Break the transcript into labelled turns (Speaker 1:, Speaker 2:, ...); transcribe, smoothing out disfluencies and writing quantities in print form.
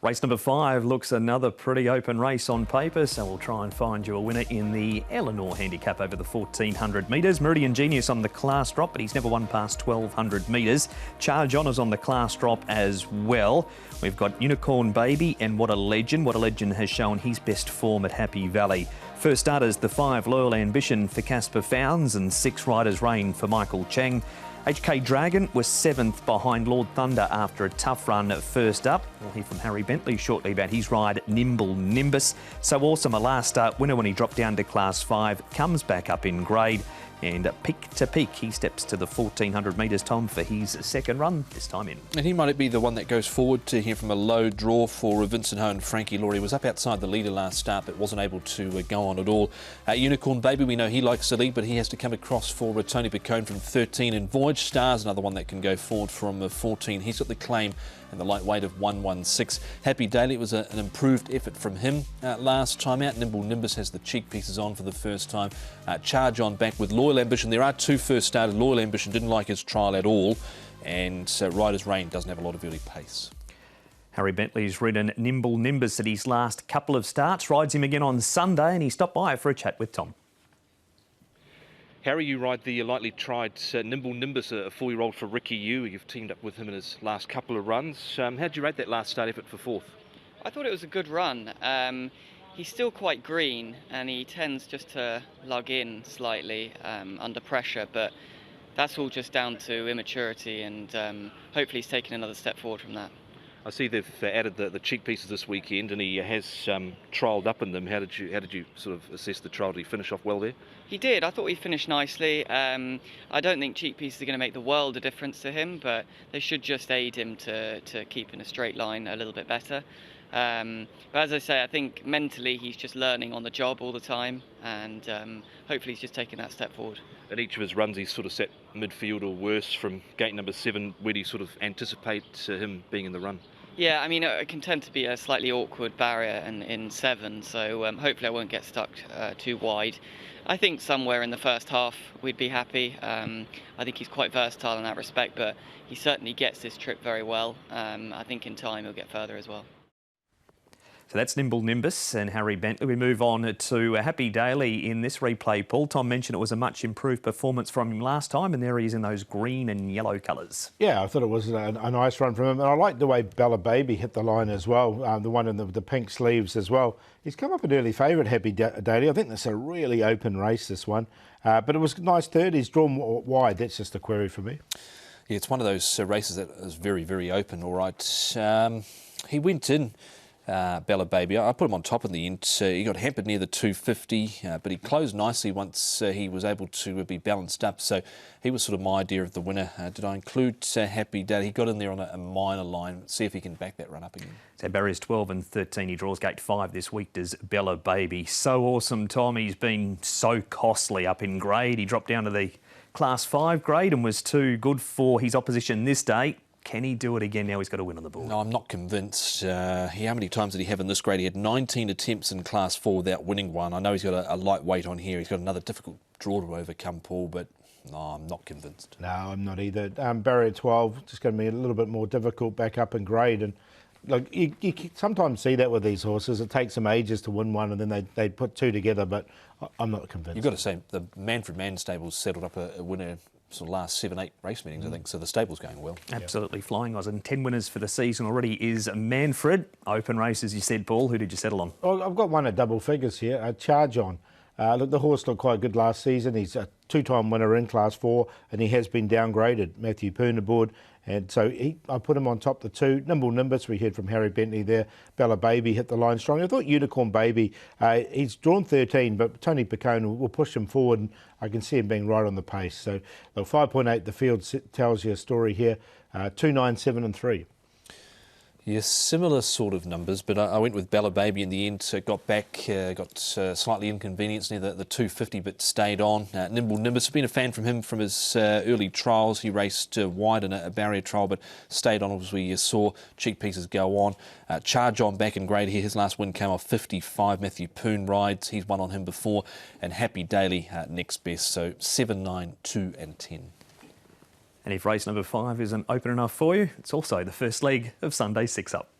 Speaker 1: Race number 5 looks another pretty open race on paper, so we'll try and find you a winner in the Eleanor handicap over the 1400 metres. Meridian Genius on the class drop, but he's never won past 1200 metres. Charge On is on the class drop as well. We've got Unicorn Baby and What a Legend. What a Legend has shown his best form at Happy Valley. First starters, the 5 Loyal Ambition for Casper Founds and 6 Riders Reign for Michael Chang. HK Dragon was 7th behind Lord Thunder after a tough run first up. We'll hear from Harry Bentley shortly about his ride Nimble Nimbus. So Awesome, a last start winner when he dropped down to Class 5, comes back up in grade. And peak to peak, he steps to the 1400 metres, Tom, for his second run this time in.
Speaker 2: And he might be the one that goes forward to hear from a low draw for Vincent Ho and Frankie Laurie. Was up outside the leader last start, but wasn't able to go on at all. Unicorn Baby, we know he likes to lead, but he has to come across for Tony Picone from 13. And Voyage Stars, another one that can go forward from 14. He's got the claim and the lightweight of 116. Happy Daily, it was an improved effort from him last time out. Nimble Nimbus has the cheek pieces on for the first time. Charge On back with Loyal Ambition. There are 2 first started. Loyal Ambition didn't like his trial at all, and Riders Reign doesn't have a lot of early pace.
Speaker 1: Harry Bentley's ridden Nimble Nimbus at his last couple of starts, rides him again on Sunday, and he stopped by for a chat with Tom.
Speaker 3: Harry, you ride the lightly tried Nimble Nimbus, a 4-year-old for Ricky Yu. You've teamed up with him in his last couple of runs. How did you rate that last start effort for 4th?
Speaker 4: I thought it was a good run. He's still quite green and he tends just to lug in slightly under pressure, but that's all just down to immaturity, and hopefully he's taken another step forward from that.
Speaker 3: I see they've added the cheek pieces this weekend, and he has trialled up in them. How did you sort of assess the trial? Did he finish off well there?
Speaker 4: He did. I thought he finished nicely. I don't think cheek pieces are going to make the world of difference to him, but they should just aid him to keep in a straight line a little bit better. But as I say, I think mentally he's just learning on the job all the time, and hopefully he's just taking that step forward.
Speaker 3: In each of his runs, he's sort of sat midfield or worse from gate number 7. Where do you sort of anticipate him being in the run?
Speaker 4: Yeah, I mean, it can tend to be a slightly awkward barrier in 7, so hopefully I won't get stuck too wide. I think somewhere in the first half we'd be happy. I think he's quite versatile in that respect, but he certainly gets this trip very well. I think in time he'll get further as well.
Speaker 1: So that's Nimble Nimbus and Harry Bentley. We move on to Happy Daily in this replay, Paul. Tom mentioned it was a much improved performance from him last time, and there he is in those green and yellow colours.
Speaker 5: Yeah, I thought it was a nice run from him. And I like the way Bella Baby hit the line as well, the one in the pink sleeves as well. He's come up an early favourite, Happy Daily. I think that's a really open race, this one. But it was a nice third. He's drawn wide. That's just a query for me.
Speaker 2: Yeah, it's one of those races that is very, very open, all right. He went in. Bella Baby, I put him on top in the end. He got hampered near the 250, but he closed nicely once he was able to be balanced up. So he was sort of my idea of the winner. Did I include Happy Dad? He got in there on a minor line. See if he can back that run up again.
Speaker 1: So barriers 12 and 13. He draws gate 5 this week, does Bella Baby. So awesome, Tom. He's been so costly up in grade. He dropped down to the Class 5 grade and was too good for his opposition this day. Can he do it again now he's got a win on the board?
Speaker 2: No, I'm not convinced. How many times did he have in this grade? He had 19 attempts in Class 4 without winning one. I know he's got a lightweight on here. He's got another difficult draw to overcome, Paul, but no, I'm not convinced.
Speaker 5: No, I'm not either. Barrier 12, just going to be a little bit more difficult back up in grade. And like you sometimes see that with these horses. It takes them ages to win one, and then they put 2 together, but I'm not convinced.
Speaker 2: You've got to say, the Manfred Mann stables settled up a winner sort of last 7-8 race meetings, I think, so the stable's going well.
Speaker 1: Absolutely flying, Oz, and 10 winners for the season already is Manfred. Open race, as you said, Paul. Who did you settle on?
Speaker 5: Well, I've got one at double figures here, Charge On. Look, the horse looked quite good last season. He's a 2-time winner in Class 4, and he has been downgraded. Matthew Poon aboard, and so I put him on top the 2. Nimble Nimbus, we heard from Harry Bentley there. Bella Baby hit the line strong. I thought Unicorn Baby, he's drawn 13, but Tony Picone will push him forward, and I can see him being right on the pace. So, look, 5.8, the field tells you a story here. 2, 9, 7 and 3.
Speaker 2: Yes, similar sort of numbers, but I went with Bella Baby in the end. Got back, got slightly inconvenienced near the 250, but stayed on. Nimble Nimbus, been a fan from him from his early trials. He raced wide in a barrier trial, but stayed on as we saw cheek pieces go on. Charge On back in grade here. His last win came off 55. Matthew Poon rides. He's won on him before. And Happy Daily next best. So 7, 9, 2 and 10.
Speaker 1: And if race number 5 isn't open enough for you, it's also the first leg of Sunday's 6 Up.